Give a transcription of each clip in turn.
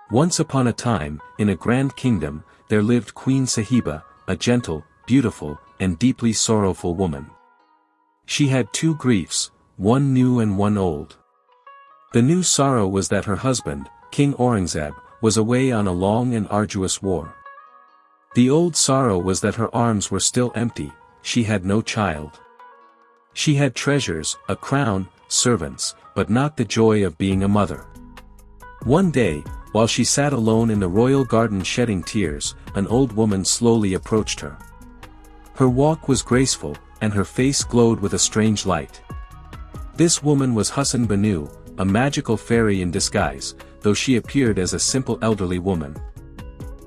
Once upon a time, in a grand kingdom, there lived Queen Sahiba, a gentle, beautiful, and deeply sorrowful woman. She had two griefs, one new and one old. The new sorrow was that her husband, King Aurangzeb, was away on a long and arduous war. The old sorrow was that her arms were still empty, she had no child. She had treasures, a crown, servants, but not the joy of being a mother. One day, while she sat alone in the royal garden shedding tears, an old woman slowly approached her. Her walk was graceful, and her face glowed with a strange light. This woman was Hassan Banu, a magical fairy in disguise, though she appeared as a simple elderly woman.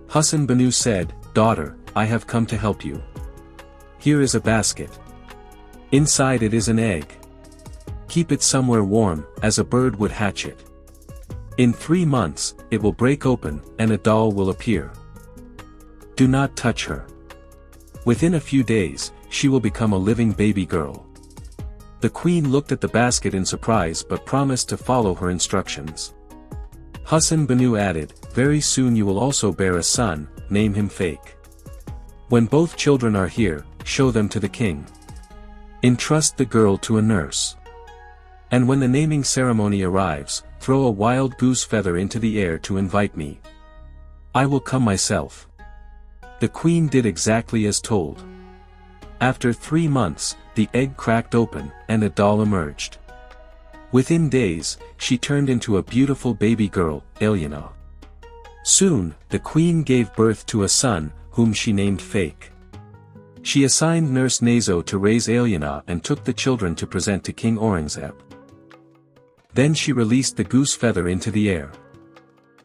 Hassan Banu said, "Daughter, I have come to help you. Here is a basket. Inside it is an egg. Keep it somewhere warm, as a bird would hatch it. In 3 months, it will break open, and a doll will appear. Do not touch her. Within a few days, she will become a living baby girl." The queen looked at the basket in surprise but promised to follow her instructions. Hassan Banu added, "Very soon you will also bear a son, name him Fake. When both children are here, show them to the king. Entrust the girl to a nurse. And when the naming ceremony arrives, throw a wild goose feather into the air to invite me. I will come myself." The queen did exactly as told. After 3 months, the egg cracked open, and a doll emerged. Within days, she turned into a beautiful baby girl, Alyana. Soon, the queen gave birth to a son, whom she named Fake. She assigned Nurse Nazo to raise Alyana and took the children to present to King Aurangzeb. Then she released the goose feather into the air.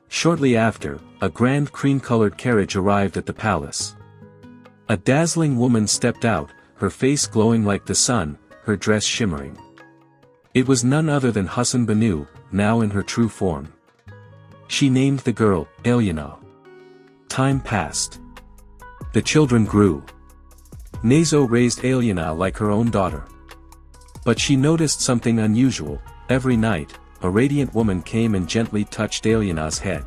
Shortly after, a grand cream-colored carriage arrived at the palace. A dazzling woman stepped out, her face glowing like the sun, her dress shimmering. It was none other than Hassan Banu, now in her true form. She named the girl, Alyana. Time passed. The children grew. Nazo raised Alyana like her own daughter. But she noticed something unusual. Every night, a radiant woman came and gently touched Alyana's head.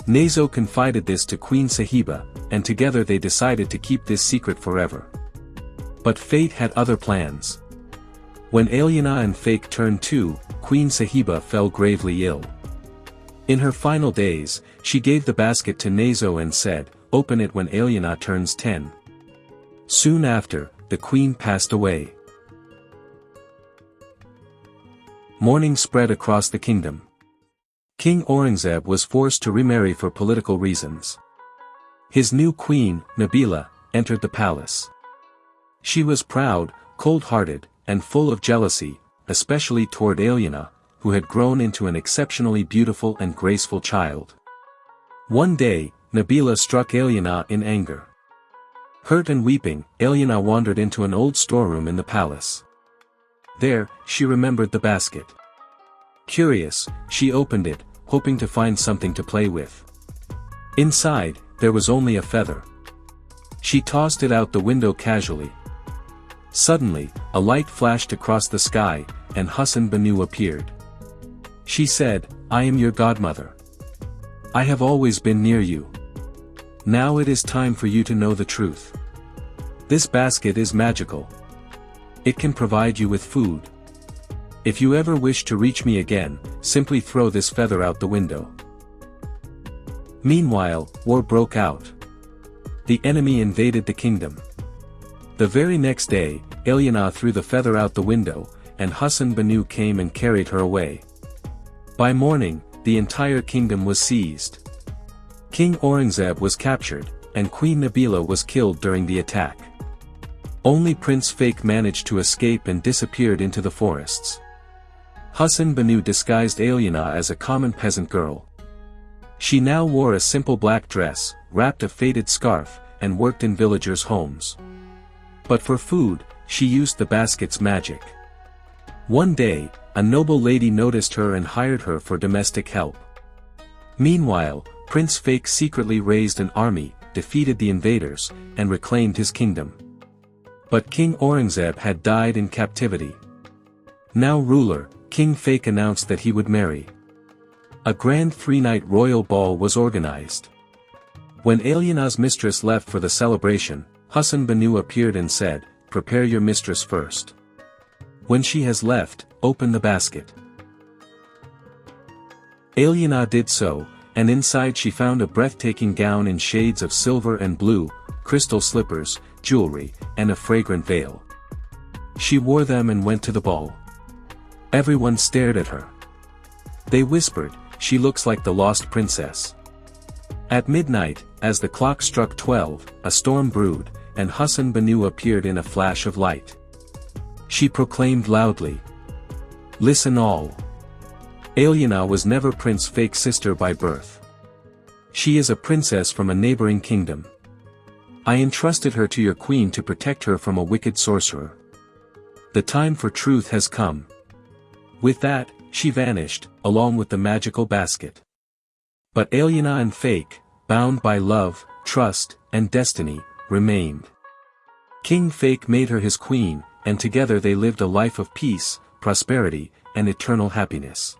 Nazo confided this to Queen Sahiba, and together they decided to keep this secret forever. But fate had other plans. When Alyana and Fake turned 2, Queen Sahiba fell gravely ill. In her final days, she gave the basket to Nazo and said, "Open it when Alyana turns 10. Soon after, the queen passed away. Mourning spread across the kingdom. King Aurangzeb was forced to remarry for political reasons. His new queen, Nabila, entered the palace. She was proud, cold-hearted, and full of jealousy, especially toward Alyana, who had grown into an exceptionally beautiful and graceful child. One day, Nabila struck Alyana in anger. Hurt and weeping, Alyana wandered into an old storeroom in the palace. There, she remembered the basket. Curious, she opened it, hoping to find something to play with. Inside, there was only a feather. She tossed it out the window casually. Suddenly, a light flashed across the sky, and Hassan Banu appeared. She said, "I am your godmother. I have always been near you. Now it is time for you to know the truth. This basket is magical. It can provide you with food. If you ever wish to reach me again, simply throw this feather out the window." Meanwhile, war broke out. The enemy invaded the kingdom. The very next day, Alyana threw the feather out the window, and Hassan Banu came and carried her away. By morning, the entire kingdom was seized. King Aurangzeb was captured, and Queen Nabila was killed during the attack. Only Prince Fake managed to escape and disappeared into the forests. Hassan Banu disguised Alyana as a common peasant girl. She now wore a simple black dress, wrapped a faded scarf, and worked in villagers' homes. But for food, she used the basket's magic. One day, a noble lady noticed her and hired her for domestic help. Meanwhile, Prince Fake secretly raised an army, defeated the invaders, and reclaimed his kingdom. But King Aurangzeb had died in captivity. Now ruler, King Fake announced that he would marry. A grand three-night royal ball was organized. When Alyana's mistress left for the celebration, Hassan Banu appeared and said, "Prepare your mistress first. When she has left, open the basket." Alyana did so, and inside she found a breathtaking gown in shades of silver and blue, crystal slippers, jewelry, and a fragrant veil. She wore them and went to the ball. Everyone stared at her. They whispered, "She looks like the lost princess." At midnight, as the clock struck 12, a storm brewed, and Hassan Banu appeared in a flash of light. She proclaimed loudly, "Listen all. Alyana was never Prince Fake's sister by birth. She is a princess from a neighboring kingdom. I entrusted her to your queen to protect her from a wicked sorcerer. The time for truth has come." With that, she vanished, along with the magical basket. But Alyana and Fake, bound by love, trust, and destiny, remained. King Fake made her his queen, and together they lived a life of peace, prosperity, and eternal happiness.